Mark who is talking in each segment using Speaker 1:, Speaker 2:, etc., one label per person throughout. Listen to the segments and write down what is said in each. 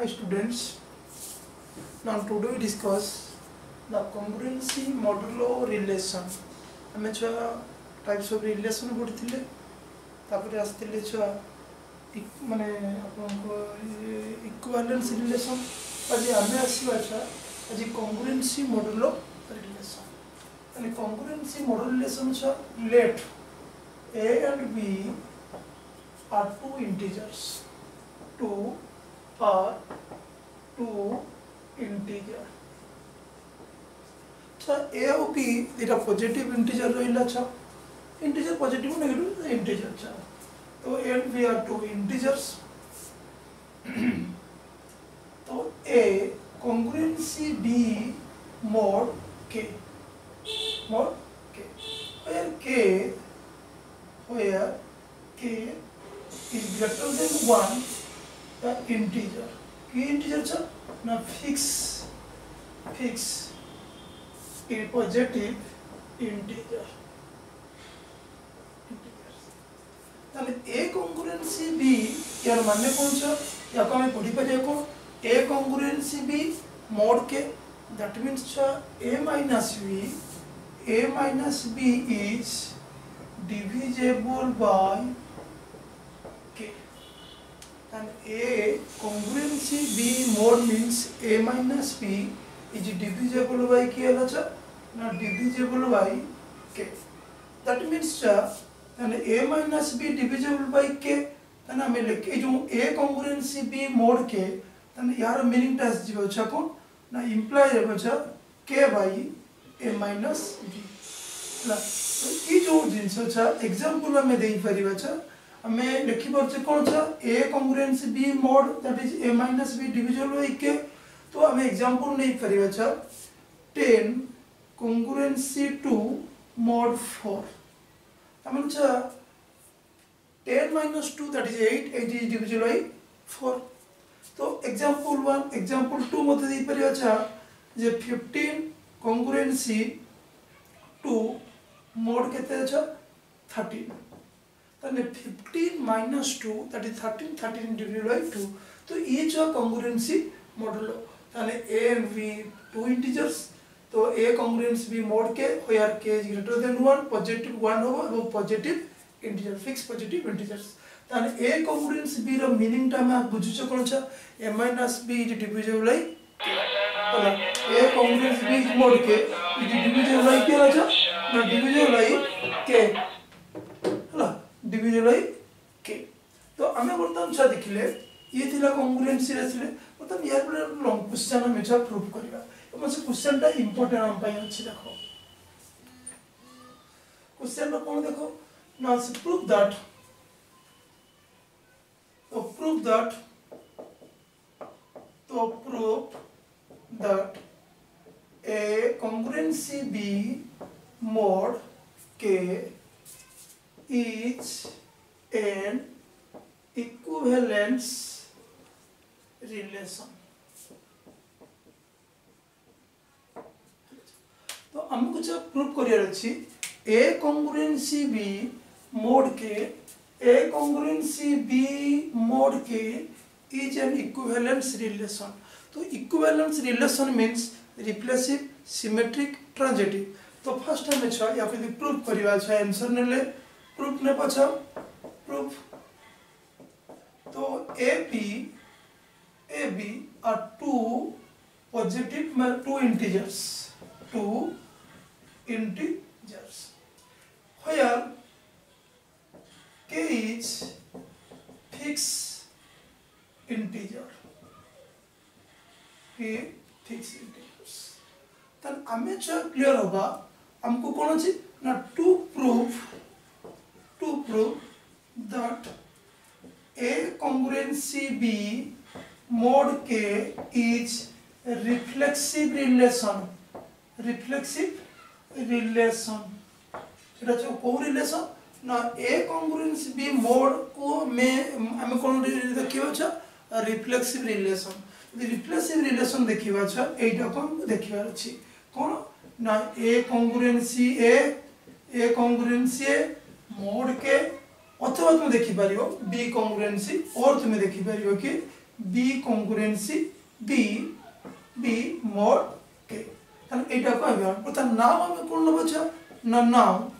Speaker 1: Hi students, now today we discuss the congruency modulo relation. हमें छुआ types of relation पढ़ी तापर आसते छुआ माने आपको इक्विवेलेंस रिलेशन आज आम आसवा छुआ आज congruency modulo relation. यानी congruency modulo relation छुआ let a and b are two integers. Two are two integer. So a और b इटा पॉजिटिव इंटीजर रहिला छ इंटीजर पॉजिटिव नेगेटिव इंटीजर छ तो a and b are two integers. तो a congruency b mod k where k is greater than 1 the integer. Key integer cha na fix a positive integer. ताले a congruency b यार मानने कौन सा या को हमें पढ़ी पड़े को a congruency b mod k that means cha a minus b is divisible by k. And a congruency b mod means a minus b is divisible by k na divisible by k. That means and a minus b divisible by k then हमें लिखे जो a congruency b mod k then यार meaning टाइस जीव अच्छा कौन ना imply जब अच्छा k by a minus b ना तो ये जो जिन्स अच्छा example हमें दे ही परी बच्चा हमें लिखी बात से कौन सा a congruency b mod that is a minus b divisible by k तो हमें example नहीं परी बच्चा 10 congruency 2 mod 4 हमें अच्छा 10 minus 2 that is 8 is divisible by 4 तो example 1 example 2 मत दी परी बच्चा जे 15 congruency 2 mod कितने अच्छा 13 ताने 15 minus 2 that is 13 divided by 2 तो ये जो congruency modulo ताने a and b two integers तो a congruency b mod k where k is greater than 1 positive 1 होगा वो positive integer fixed positive integers ताने a congruency b row meaning टा में आप बुझुचो कौन सा a minus b is divisible by k होला a congruency b mod k is divisible by k राजा ना divisible by k division bye k तो हमें वर्तमान छा देखिले ये थिला कॉन्ग्रुएंसी रसले मतलब यार पूरा लॉन्ग क्वेश्चन हम छा प्रूव करबा एमन से क्वेश्चन ता इंपोर्टेंट हम पाई अछि देखो क्वेश्चन में कोन देखो नाउ से prove that a congruency b mod k is an equivalence relation. तो हमको जो प्रूव करियर अछि a congruency b mod k is an equivalence relation. तो equivalence relation means replacive, symmetric, transitive. तो फर्स्ट हमें छ या फिर प्रूव करिवा छ आंसर नेले प्रूफ ने पछा प्रूफ तो ab are two positive two integers where k is fixed integer तन हमें छ क्लियर होगा हमको कौन अछि ना to prove that a congruency b mod k is reflexive relation এটা जो को रिलेशन ना a congruency b mod को में हमें कौन देखिबा छ रिफ्लेक्सिव रिलेशन देखिबा छ एटा को देखिबा अछि कोन ना a congruency mod के अथवा तुम देखि पारियो b congruency और तुम देखि पारियो कि B congruency B B mod K ताने एटा को आबे प्रथम नाम हम कोन लेबो छ ना नाम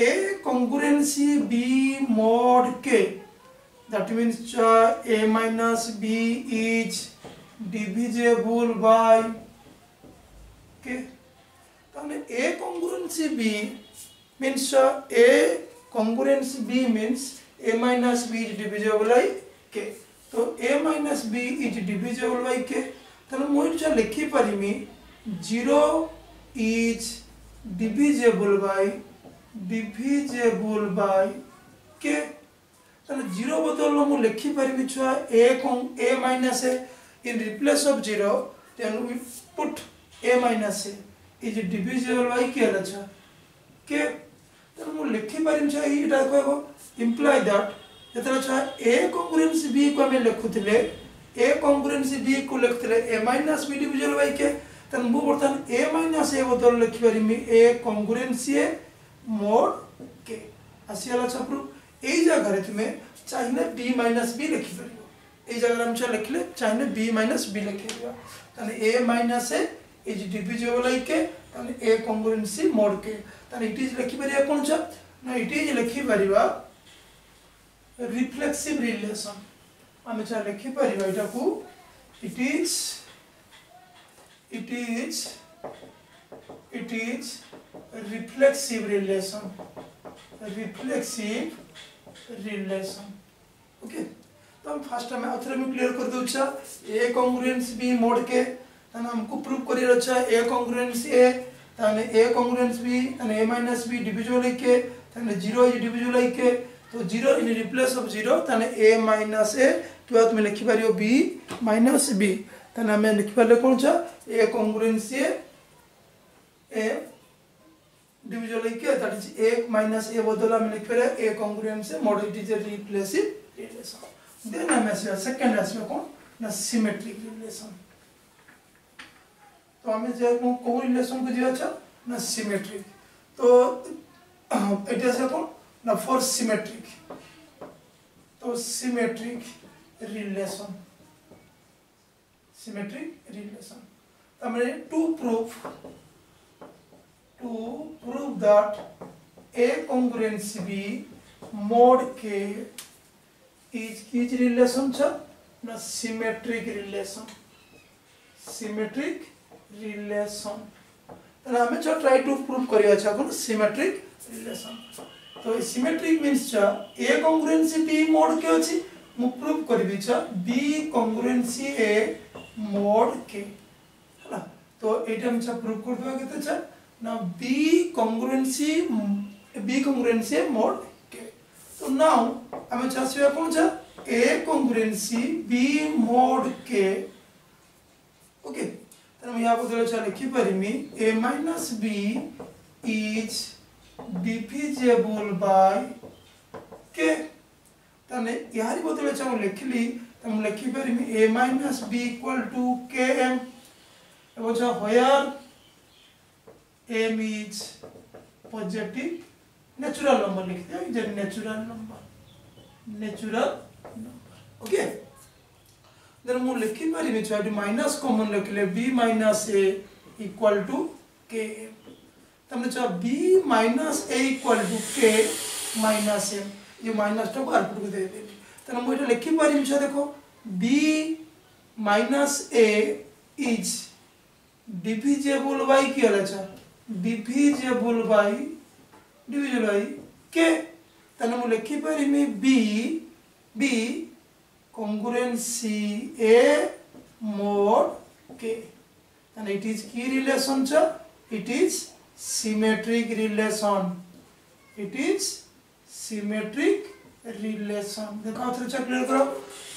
Speaker 1: ए कॉन्ग्रुएंसी बी मोड के that means a minus b is divisible by k ताने a congruency b means a congruency b means a minus b is divisible by k तो a minus b is divisible by k ताने मोइ छ लिखि परिमी 0 is divisible by k ताने 0 बदल मु लिखि परिमी छ a minus a in replace of 0 then we put a minus a is divisible by k छ k ताने मु लिखि परिमी छ एटा कहबो imply that जतरा छ a congruency b को हम लिखुथिले a congruency b को लिखुथिले a minus b divisible by k ताने मु बर्तन a minus a बदल लिखि परिमी a congruency a mod k आसियाला छ प्रूफ एई जगह रे तुमे चाहिए b minus b लिखि परिबो एई जगह हम छ लिखले चाहिए b minus b लिखि दिबा ताने a minus a is divisible by k ताने a congruency mod k ताने it is लिखि परिबा कोन छ ना it is लिखि परिबा reflexive relation हम छ लिखि परिबा एटा को it is reflexive relation okay तो हम फर्स्ट टाइम आथरे में क्लियर कर दउ छ a congruency b mod के तने हमको प्रूव करियर छ a congruency a तने a congruency b तने a minus b divisible by k तने 0 is divisible by k तो 0 in replace of 0 तने a minus a तो तुम लिखि पारियो b minus b तने हम लिखि पाले कोन छ a congruency a divisible by k that is a minus a बदल हम लिख पारे a congruency mod it is a replacive relation then हम ऐसे सेकंड ऐसे कौन ना सिमेट्रिक रिलेशन तो हमें जो को रिलेशन को दिया था ना सिमेट्रिक तो एटा से कौन ना फॉर सिमेट्रिक तो सिमेट्रिक रिलेशन हमने to prove that a congruency b mod k is relation cha na symmetric relation ताने हमें छ ट्राई टू प्रूव करिया छ कोन सिमेट्रिक रिलेशन तो सिमेट्रिक मींस छ a congruency b mod k अछि मु प्रूव करबी छ b congruency a mod k हला तो एटा हम छ प्रूव कर देबा केते छ now b congruency mod k so now हमें चाहसिया कौन सा a congruency b mod k okay तो हम यहां बदले छ लिखि परिमी a minus b is divisible by k तने यारी बदले छ हम लिखली हम लिखि परिमी a minus b equal to km एबो छ where m is positive natural number लिख दिया is natural number okay then मु लिखि परिमी छ माइनस कॉमन लिखले b minus a equal to k तमने छ b minus a equal to k minus m ये माइनस तो आउटपुट को दे देली तने मु एटा लिखि परिमी छ देखो b minus a is divisible by k होला छ divisible by k तने मु लिखि परिमी b congruency a mod k and it is key relation cha it is symmetric relation देखो आथरे छ क्लियर करो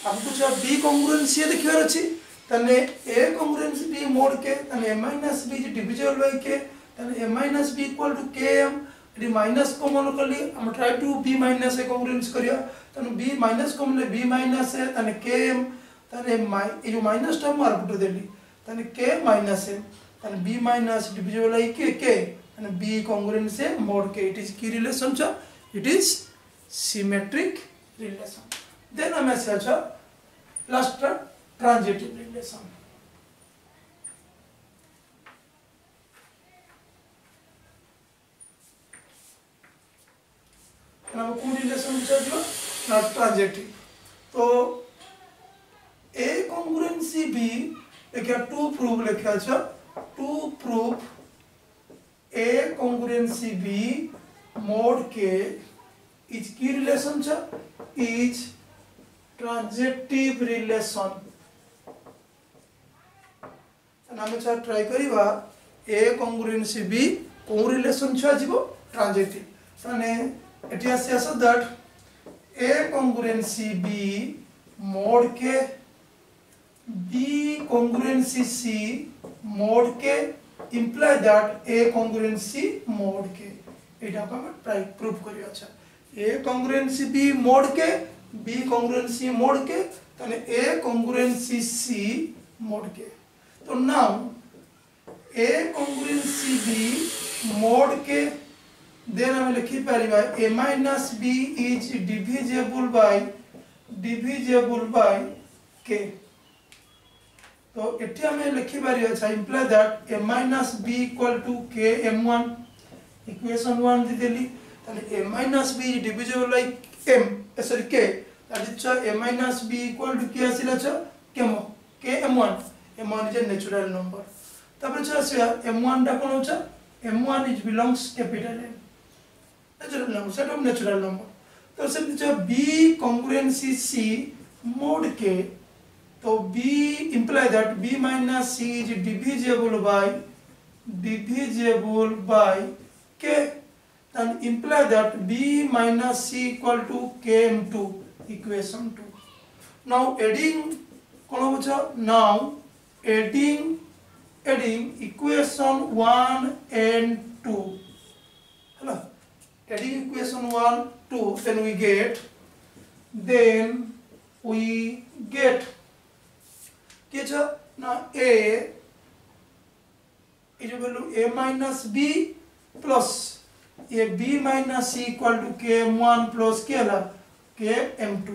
Speaker 1: हमको छ b congruency देखियार अछि तने a congruency b mod k तने a minus b divisible by k तने a minus b equal to km यदि माइनस कॉमन कर ली हम try to b minus a congruence करिया तने b minus कॉमन ले b minus a तने km तने ये जो माइनस टर्म आउटपुट देली तने k minus m तने b minus divisible by k तने b congruence a mod k it is key relation cha it is symmetric relation then हम ऐसे अच्छा लास्ट ट्रांजिटिव रिलेशन हम कौन रिलेशन चाहिए ना ट्रांजिटिव तो ए कॉन्ग्रुएंसी बी देखिए टू प्रूफ लिखा छ to prove A congruency B mod K is की रिलेशन छ इज ट्रांजिटिव रिलेशन हम ट्राई करिवा ए कॉन्ग्रुएंसी बी को रिलेशन छ आजिबो ट्रांजिटिव माने एटी आसे so that A congruency B mod K B congruency C mod K imply that A congruency mod K एटा को हम ट्राई प्रूफ करिया अच्छा A congruency B mod K B congruency mod के तने ए कॉन्ग्रुएंसी सी मोड के तो now ए congruency B mod के देन हम लिखि परिबा a minus b is divisible by k तो एठी हमें लिखि पारि अच्छा imply that a minus b equal to k m1 equation 1 दे देली तने a minus b is divisible by m sorry k that is a minus b equal to k आसिला छ k m1 is a natural number तब छ m1 टा कोन छ m1 is belongs capital m natural number set of natural number तो से जो b congruency c mode के तो b imply that b minus c is divisible by k then imply that b minus c equal to km2 equation 2 now adding कोन होछ now adding equation 1 and 2 हैला adding equation 1 2 then we get के छ ना a is equal to a minus b plus a b minus c equal to km1 plus k La km2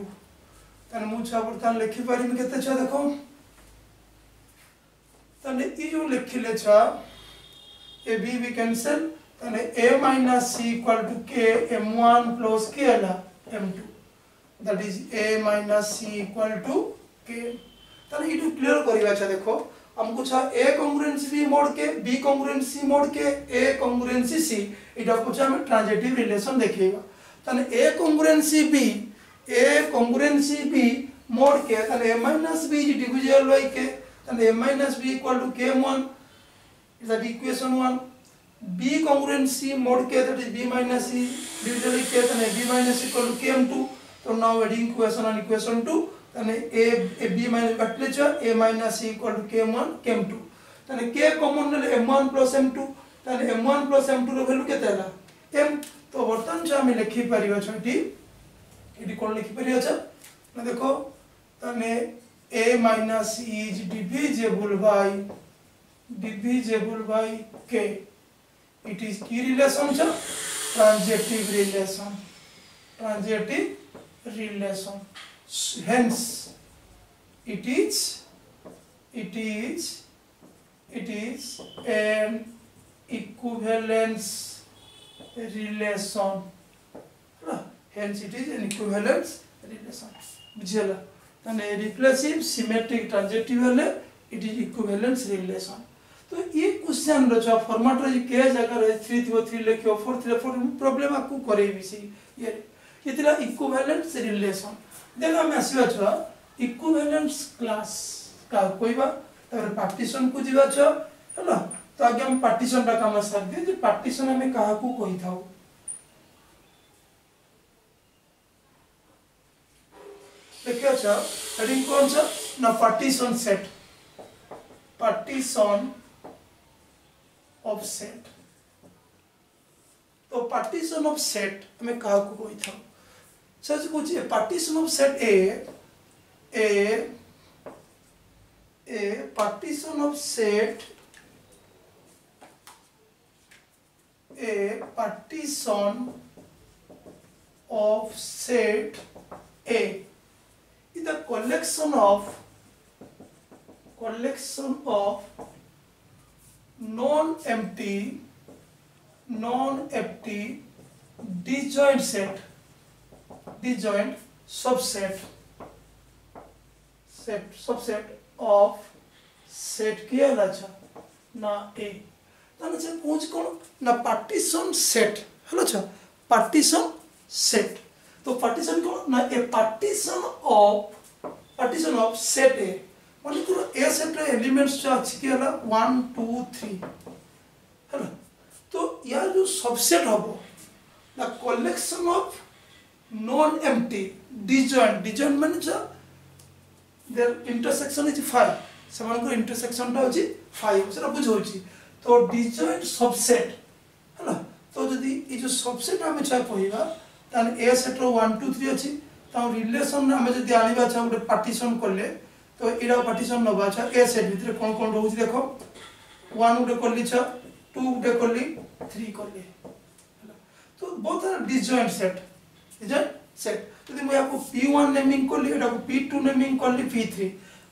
Speaker 1: तने मु छ बर्तन लिखि पारि में केते छ देखो तने ई जो लिखिले छ a b we cancel तने a minus c equal to k m1 plus k La m2 that is a minus c equal to k तने इटू क्लियर करिवा छ देखो हमको छ a कॉन्ग्रुएंसी b मोड के b कॉन्ग्रुएंसी मोड के a congruency c इटा को हम ट्रांजिटिव रिलेशन देखिएगा तने a कॉन्ग्रुएंसी b मोड के तने a minus b is divisible by k तने a minus b equal to km1 is that equation 1 b congruency mod k that is b minus c divided by k then b minus equal to km2 so now adding equation and equation 2 then a b minus bacteria a minus c equal to km1 km2 then k common ले m1 plus m2 then m1 plus m2 रो value केते हला m तो वर्तमान छ हम लिखि परिबा छटी ED कोन लिखि परिबा छ न देखो तने a minus c is divisible by k it is key relation cha transitive relation hence it is an equivalence relation hence it is an equivalence relation बुझला तने रिप्लेसिव सिमेट्रिक ट्रांजिटिव हले इट इज इक्विवेलेंस रिलेशन तो ये question रो format रे के जगह रे 3 थियो 3 लिखियो 4 थियो 4 प्रॉब्लम आपको करे बिसी ये तिला इक्विवेलेंस रिलेशन देन हम आसीबा छ इक्विवेलेंस क्लास का कोइबा तब पार्टीशन को जीवा छ हला तो आगे हम पार्टीशन का काम स्टार्ट दे जे पार्टीशन हमें कहा को कहि थाउ देखियो छ हेडिंग कौन छ ना पार्टीशन ऑफ सेट तो पार्टीशन ऑफ सेट हमें कहा को कोई था सच कुछ partition of set A partition of set A is the collection of non-empty disjoint subset of set किया अच्छा ना A ताने से पूछ कौन ना partition set हेलो अच्छा partition set तो partition कौन ना a partition of set A माने तो A set रे elements जो अच्छी किया ना 1 2 3 हेलो तो यार जो subset होगा the collection of non-empty disjoint माने जो their intersection is 5 समान को intersection टा होची 5 सेटा बुझ होची तो disjoint subset है ना तो यदि ये जो subset हमें चाहे कोईगा तान A set रो 1 2 3 अच्छी ताऊ relation हमें जो ध्यान बाचा उड़े partition कर ले तो इड़ा partition न बाचा A set भीतर कौन रोज देखो 1 उड़े कर ली चा 2 उड़े कर ली 3 कर ली तो both are disjoint set यदि मैं आपको P1 नेमिंग कर ली इड़ा को P2 नेमिंग कर ली P3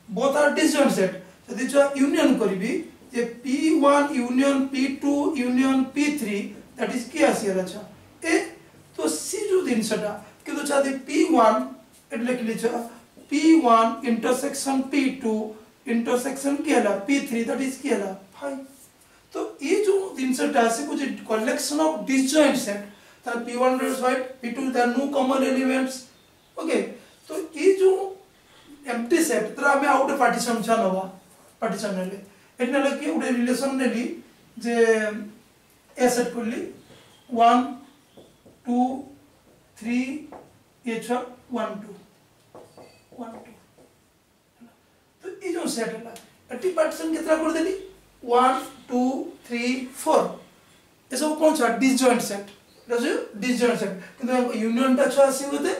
Speaker 1: both are disjoint set यदि जो union करीबी ये P1 union P2 union P3 that is क्या सी रचा ए तो सी जो दिन सटा कि तो चाहे P1 इतने के लिए चा P1 intersection P2 intersection क्या ला P3 that is क्या ला 5 तो ये जो दिन सटा से कुछ collection of disjoint set तार P1 is right P2 there are no common elements okay तो ये जो empty set तरह हमें out partition चाह नवा partition ने ले इतने लगे उड़े relation ने ली जे A set कर ली 1 2 3 ये चा 1 2 तो ये जो set है ला empty partition कितना कर देली 1 2 3 4 ये सब कौन सा disjoint set disjoint set किंतु यूनियन टा छा सी होते